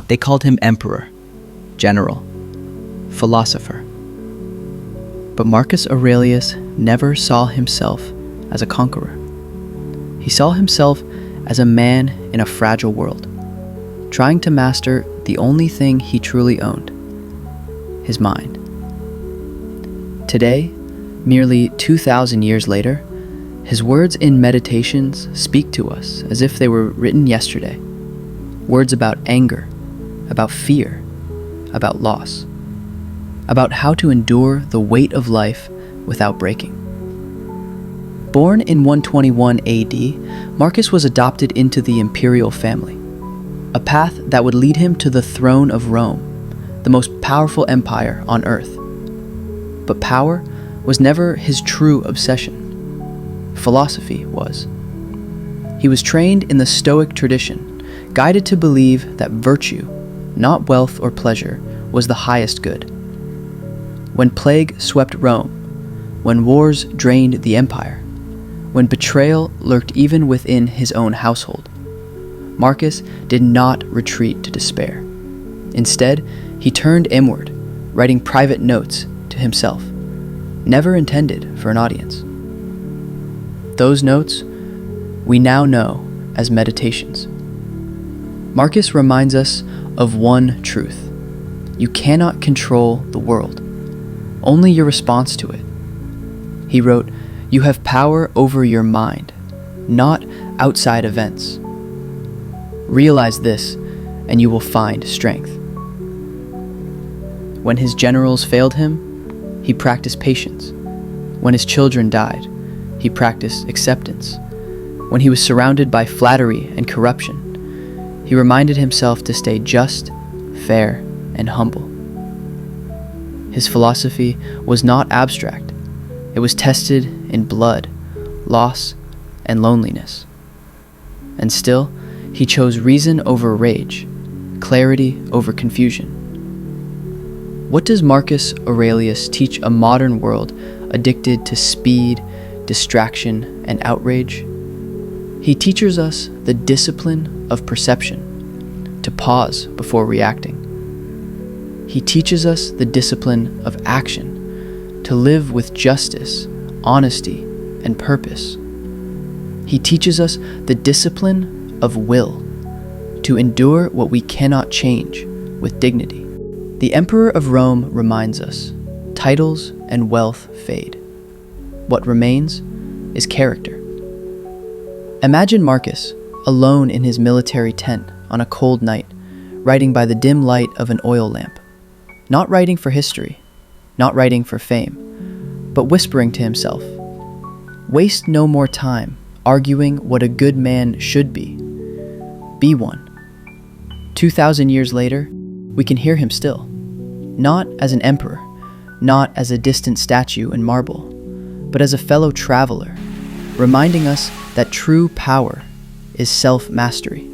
They called him emperor, general, philosopher. But Marcus Aurelius never saw himself as a conqueror. He saw himself as a man in a fragile world, trying to master the only thing he truly owned, his mind. Today, nearly 2,000 years later, his words in Meditations speak to us as if they were written yesterday. Words about anger, about fear, about loss, about how to endure the weight of life without breaking. Born in 121 AD, Marcus was adopted into the imperial family, a path that would lead him to the throne of Rome, the most powerful empire on earth. But power was never his true obsession. Philosophy was. He was trained in the Stoic tradition, guided to believe that virtue, not wealth or pleasure, was the highest good. When plague swept Rome, when wars drained the empire, when betrayal lurked even within his own household, Marcus did not retreat to despair. Instead, he turned inward, writing private notes to himself, never intended for an audience. Those notes we now know as Meditations. Marcus reminds us of one truth. You cannot control the world, only your response to it. He wrote, "You have power over your mind, not outside events. Realize this, and you will find strength." When his generals failed him, he practiced patience. When his children died, he practiced acceptance. When he was surrounded by flattery and corruption, he reminded himself to stay just, fair, and humble. His philosophy was not abstract. It was tested in blood, loss, and loneliness. And still, he chose reason over rage, clarity over confusion. What does Marcus Aurelius teach a modern world addicted to speed, distraction, and outrage? He teaches us the discipline of perception, to pause before reacting. He teaches us the discipline of action, to live with justice, honesty, and purpose. He teaches us the discipline of will, to endure what we cannot change with dignity. The Emperor of Rome reminds us, titles and wealth fade. What remains is character. Imagine Marcus, alone in his military tent on a cold night, writing by the dim light of an oil lamp. Not writing for history, not writing for fame, but whispering to himself, "Waste no more time arguing what a good man should be. Be one." 2,000 years later, we can hear him still, not as an emperor, not as a distant statue in marble, but as a fellow traveler, reminding us that true power is self-mastery.